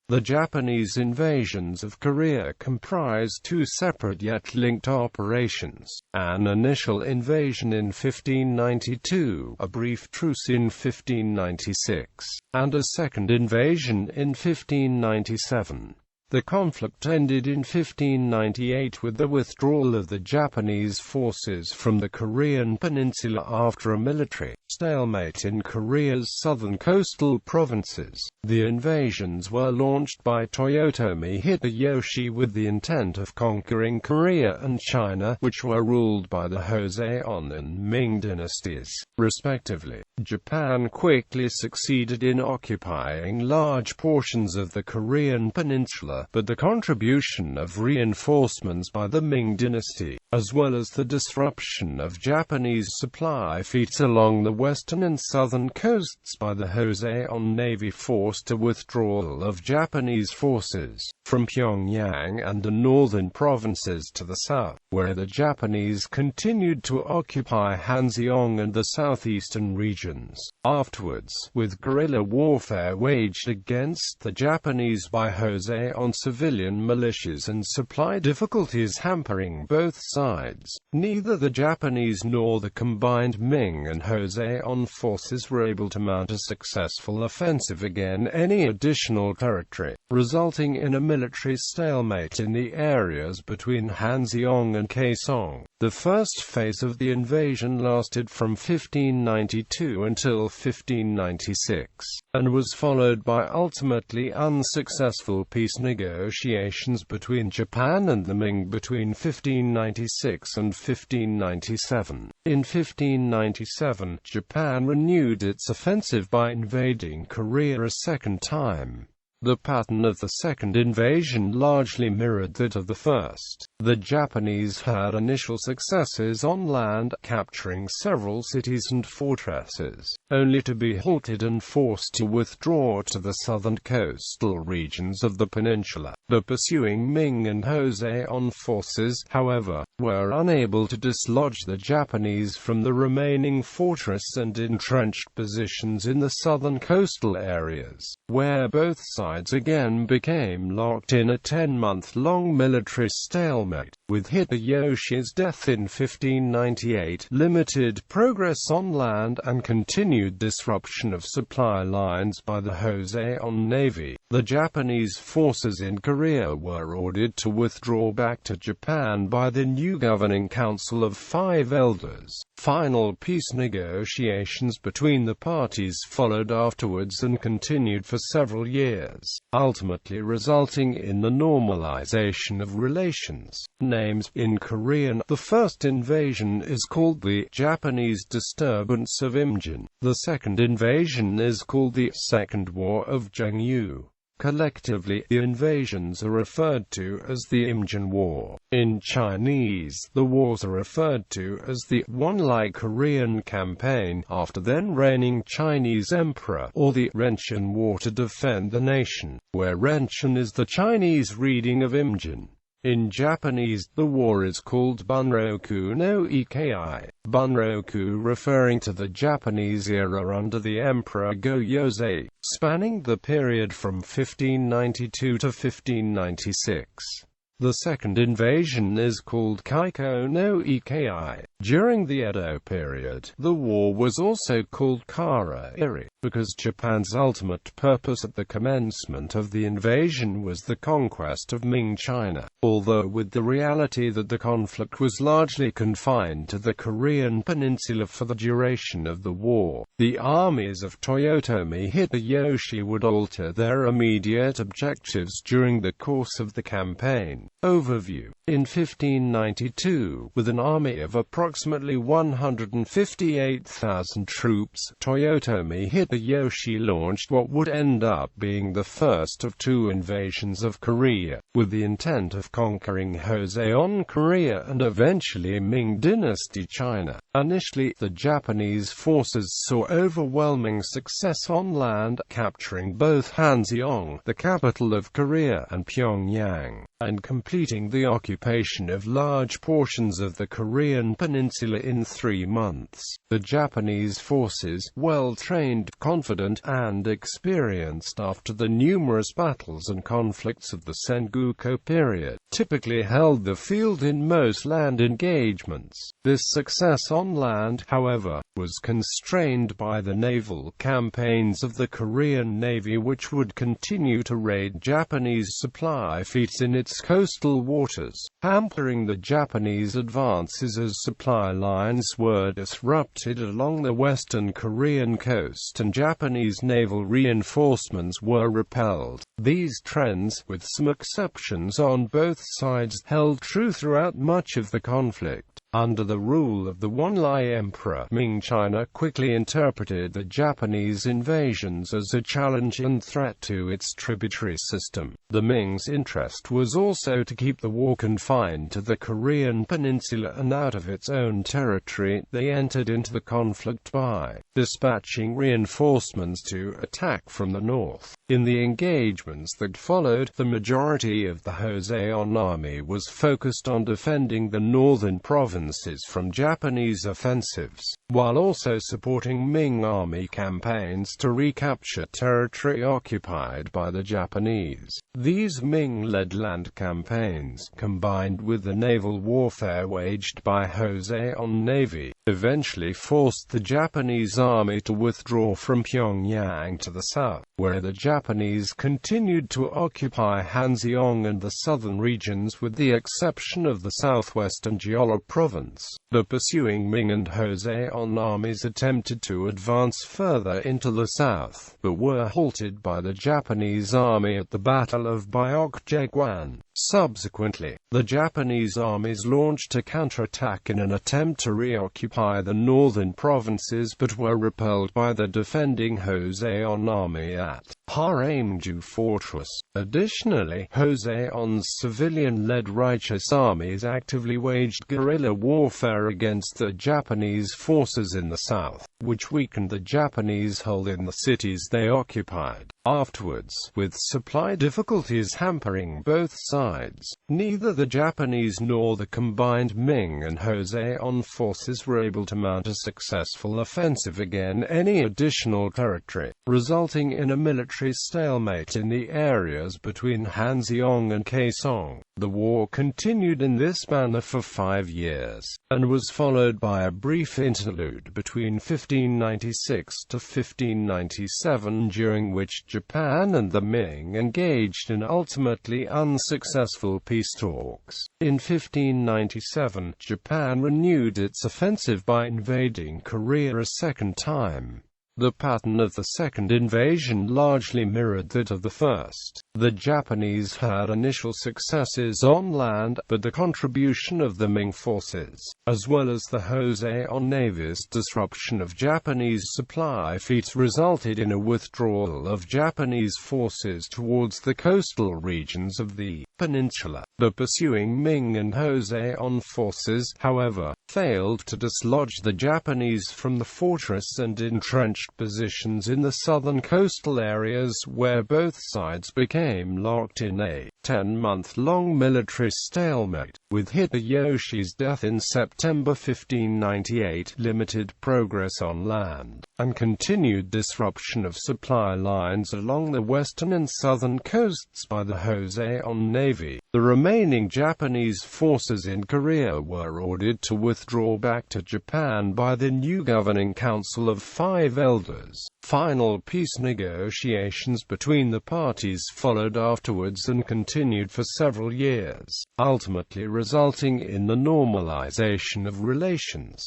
The Japanese invasions of Korea comprised two separate yet linked operations: an initial invasion in 1592, a brief truce in 1596, and a second invasion in 1597. The conflict ended in 1598 with the withdrawal of the Japanese forces from the Korean Peninsula after a military stalemate in Korea's southern coastal provinces. The invasions were launched by Toyotomi Hideyoshi with the intent of conquering Korea and China, which were ruled by the Joseon and Ming dynasties, respectively. Japan quickly succeeded in occupying large portions of the Korean Peninsula, but the contribution of reinforcements by the Ming Dynasty, as well as the disruption of Japanese supply fleets along the western and southern coasts by the Joseon Navy, forced a withdrawal of Japanese forces from Pyongyang and the northern provinces to the south, where the Japanese continued to occupy Hanseong and the southeastern regions. Afterwards, with guerrilla warfare waged against the Japanese by Joseon civilian militias and supply difficulties hampering both sides, neither the Japanese nor the combined Ming and Joseon forces were able to mount a successful offensive against any additional territory, resulting in a military stalemate in the areas between Hanseong and Kaesong. The first phase of the invasion lasted from 1592 until 1596, and was followed by ultimately unsuccessful peace negotiations between Japan and the Ming between 1596 and 1597. In 1597, Japan renewed its offensive by invading Korea a second time. The pattern of the second invasion largely mirrored that of the first. The Japanese had initial successes on land, capturing several cities and fortresses, only to be halted and forced to withdraw to the southern coastal regions of the peninsula. The pursuing Ming and Joseon forces, however, were unable to dislodge the Japanese from the remaining fortress and entrenched positions in the southern coastal areas, where both sides again became locked in a 10-month-long military stalemate. With Hideyoshi's death in 1598, limited progress on land and continued disruption of supply lines by the Joseon Navy, the Japanese forces in Korea were ordered to withdraw back to Japan by the new governing council of 5 elders. Final peace negotiations between the parties followed afterwards and continued for several years, ultimately resulting in the normalization of relations. Names in Korean. The first invasion is called the Japanese disturbance of Imjin. The second invasion is called the Second War of Jangyu. Collectively, the invasions are referred to as the Imjin War. In Chinese, the wars are referred to as the One-Like Korean Campaign, after then reigning Chinese emperor, or the Renchen War to defend the nation, where Renchen is the Chinese reading of Imjin. In Japanese, the war is called Bunroku no Ikai, Bunroku referring to the Japanese era under the Emperor Go-Yozei, spanning the period from 1592 to 1596. The second invasion is called Kaiko no Ikai. During the Edo period, the war was also called Kara-iri, because Japan's ultimate purpose at the commencement of the invasion was the conquest of Ming China, although with the reality that the conflict was largely confined to the Korean Peninsula for the duration of the war. The armies of Toyotomi Hideyoshi would alter their immediate objectives during the course of the campaign. Overview. In 1592, with an army of approximately 158,000 troops, Toyotomi Hideyoshi launched what would end up being the first of 2 invasions of Korea, with the intent of conquering Joseon Korea and eventually Ming Dynasty China. Initially, the Japanese forces saw overwhelming success on land, capturing both Hanseong, the capital of Korea, and Pyongyang, and completing the occupation occupation of large portions of the Korean Peninsula in 3 months. The Japanese forces, well-trained, confident, and experienced after the numerous battles and conflicts of the Sengoku period, typically held the field in most land engagements. This success on land, however, was constrained by the naval campaigns of the Korean Navy, which would continue to raid Japanese supply fleets in its coastal waters, hampering the Japanese advances as supply lines were disrupted along the western Korean coast and Japanese naval reinforcements were repelled. These trends, with some exceptions on both sides, held true throughout much of the conflict. Under the rule of the one-lie emperor, Ming, China quickly interpreted the Japanese invasions as a challenge and threat to its tributary system. The Ming's interest was also to keep the war confined to the Korean Peninsula and out of its own territory. They entered into the conflict by dispatching reinforcements to attack from the north. In the engagements that followed, the majority of the Joseon army was focused on defending the northern provinces from Japanese offensives, while also supporting Ming army campaigns to recapture territory occupied by the Japanese. These Ming-led land campaigns, combined with the naval warfare waged by Joseon Navy, eventually forced the Japanese army to withdraw from Pyongyang to the south, where the Japanese continued to occupy Hanseong and the southern regions with the exception of the southwestern Jeolla province. The pursuing Ming and Joseon armies attempted to advance further into the south, but were halted by the Japanese army at the Battle of Byok-Jaegwan. Subsequently, the Japanese armies launched a counterattack in an attempt to reoccupy the northern provinces but were repelled by the defending Joseon army at Haramju Fortress. Additionally, Joseon's civilian-led righteous armies actively waged guerrilla warfare against the Japanese forces in the south, which weakened the Japanese hold in the cities they occupied. Afterwards, with supply difficulties hampering both sides, neither the Japanese nor the combined Ming and Joseon forces were able to mount a successful offensive against any additional territory, resulting in a military stalemate in the areas between Hanseong and Kaesong. The war continued in this manner for 5 years, and was followed by a brief interlude between 1596 to 1597 during which Japan and the Ming engaged in ultimately unsuccessful peace talks. In 1597, Japan renewed its offensive by invading Korea a second time. The pattern of the second invasion largely mirrored that of the first. The Japanese had initial successes on land, but the contribution of the Ming forces, as well as the Joseon Navy's disruption of Japanese supply fleets, resulted in a withdrawal of Japanese forces towards the coastal regions of the peninsula. The pursuing Ming and Joseon forces, however, failed to dislodge the Japanese from the fortress and entrenched positions in the southern coastal areas where both sides became locked in a 10-month-long military stalemate. With Hideyoshi's death in September 1598, limited progress on land, and continued disruption of supply lines along the western and southern coasts by the Joseon Navy, the remaining Japanese forces in Korea were ordered to withdraw back to Japan by the new governing council of 5 elders. Final peace negotiations between the parties followed afterwards and continued for several years, ultimately resulting in the normalization of relations.